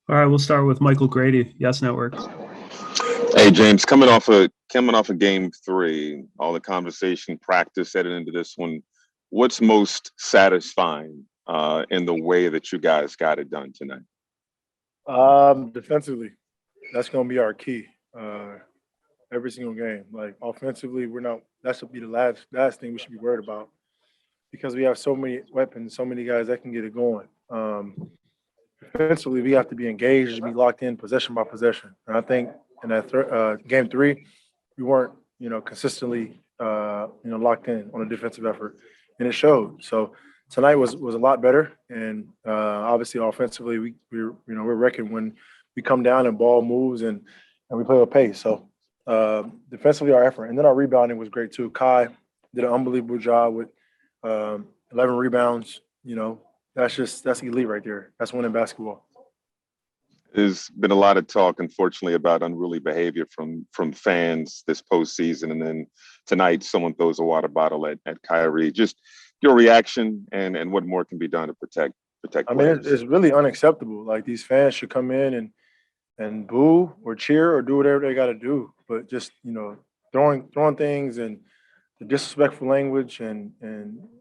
All right, we'll start with Michael Grady, Yes Network. Hey James, coming off of game three, all the conversation, practice headed into this one. What's most satisfying in the way that you guys got it done tonight? Defensively, that's going to be our key. Uh, every single game. Like offensively, we're not. That should be the last thing we should be worried about because we have so many weapons, so many guys that can get it going. Defensively, we have to be engaged, be locked in, possession by possession. And I think in that game three, we weren't, consistently, locked in on a defensive effort, and it showed. So tonight was a lot better, and obviously offensively, we're wrecking when we come down and ball moves and we play with pace. So defensively, our effort, and then our rebounding was great too. Kai did an unbelievable job with 11 rebounds. That's elite right there. That's winning basketball. There's been a lot of talk, unfortunately, about unruly behavior from fans this postseason, and then tonight someone throws a water bottle at Kyrie. Just your reaction and what more can be done to protect I mean, players. it's really unacceptable. Like these fans should come in and boo or cheer or do whatever they got to do, but just throwing things and the disrespectful language and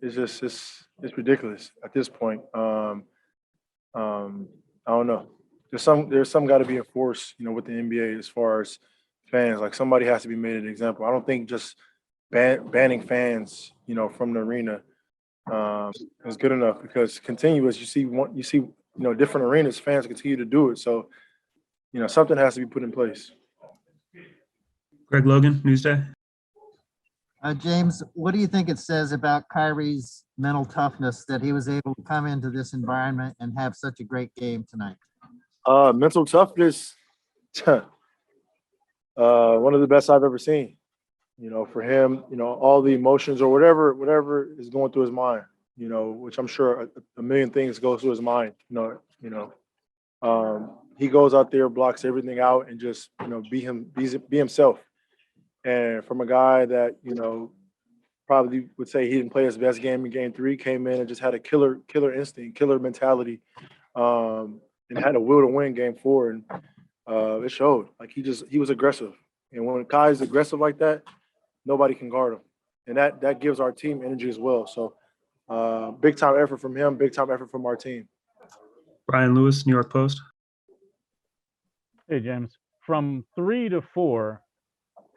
it's ridiculous at this point. I don't know. There's some got to be enforced, with the NBA as far as fans. Like somebody has to be made an example. I don't think just banning fans, from the arena is good enough because continuous. Different arenas, fans continue to do it. So something has to be put in place. Greg Logan, Newsday. James, what do you think it says about Kyrie's mental toughness that he was able to come into this environment and have such a great game tonight? Mental toughness, one of the best I've ever seen. For him, all the emotions or whatever is going through his mind. Which I'm sure a million things go through his mind. He goes out there, blocks everything out, and just be himself. And from a guy that probably would say he didn't play his best game in game three, came in and just had a killer instinct, killer mentality, and had a will to win game four, and it showed. Like he was aggressive, and when Kai's aggressive like that, nobody can guard him, and that gives our team energy as well. So big time effort from him, big time effort from our team. Brian Lewis, New York Post. Hey, James. From 3 to 4,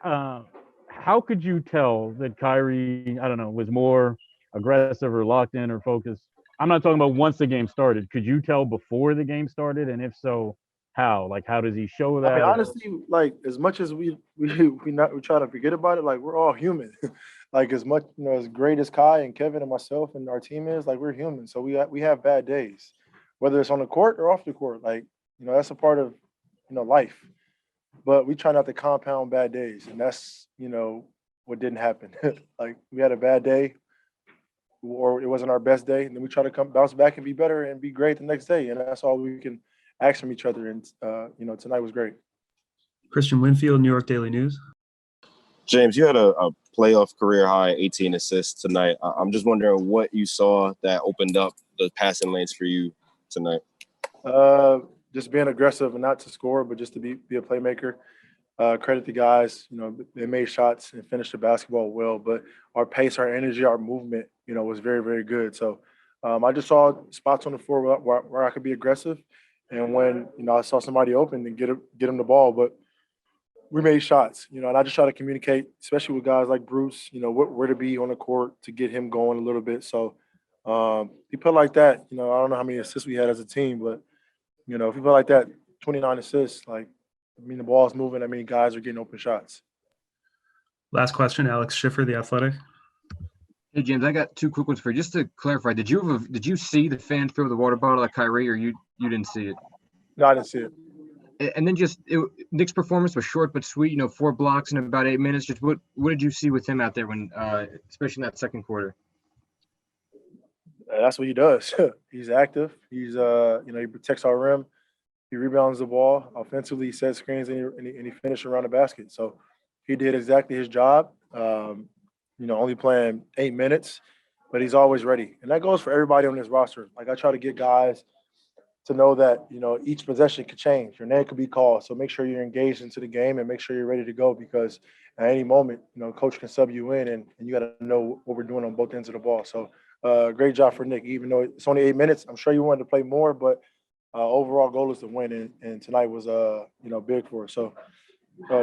how could you tell that Kyrie, I don't know, was more aggressive or locked in or focused? I'm not talking about once the game started. Could you tell before the game started? And if so, how? Like, how does he show I that? mean, honestly, like as much as we try to forget about it, like we're all human. Like as much as great as Kai and Kevin and myself and our team is, like we're human. So we have bad days, whether it's on the court or off the court. Like that's a part of life. But we try not to compound bad days, and that's what didn't happen. Like we had a bad day, or it wasn't our best day, and then we try to bounce back and be better and be great the next day, and that's all we can ask from each other. And tonight was great. Christian Winfield, New York Daily News. James, you had a playoff career high 18 assists tonight. I'm just wondering what you saw that opened up the passing lanes for you tonight. Just being aggressive and not to score, but just to be a playmaker. Credit the guys. They made shots and finished the basketball well, but our pace, our energy, our movement, was very, very good. So I just saw spots on the floor where I could be aggressive, and when I saw somebody open and get them the ball, but we made shots, and I just try to communicate, especially with guys like Bruce, where to be on the court to get him going a little bit. So if you put it like that, I don't know how many assists we had as a team, but if you put it like that, 29 assists, like the ball's moving. I mean, guys are getting open shots. Last question, Alex Schiffer, The Athletic. Hey James, I got two quick ones for you. Just to clarify, did you see the fan throw the water bottle at Kyrie, or you didn't see it? No, I didn't see it. And then Nick's performance was short but sweet. 4 blocks in about 8 minutes. Just what did you see with him out there when, especially in that second quarter? That's what he does. He's active. He's he protects our rim. He rebounds the ball. Offensively, he sets screens and he finished around the basket. So he did exactly his job. Only playing 8 minutes, but he's always ready. And that goes for everybody on this roster. Like I try to get guys to know that, you know, each possession could change. Your name could be called. So make sure you're engaged into the game and make sure you're ready to go, because at any moment, you know, coach can sub you in, and you got to know what we're doing on both ends of the ball. So great job for Nick. Even though it's only 8 minutes, I'm sure you wanted to play more, but overall goal is to win. And tonight was, you know, big for us. So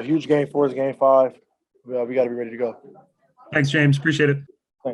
huge game for us, game 5. We got to be ready to go. Thanks, James. Appreciate it.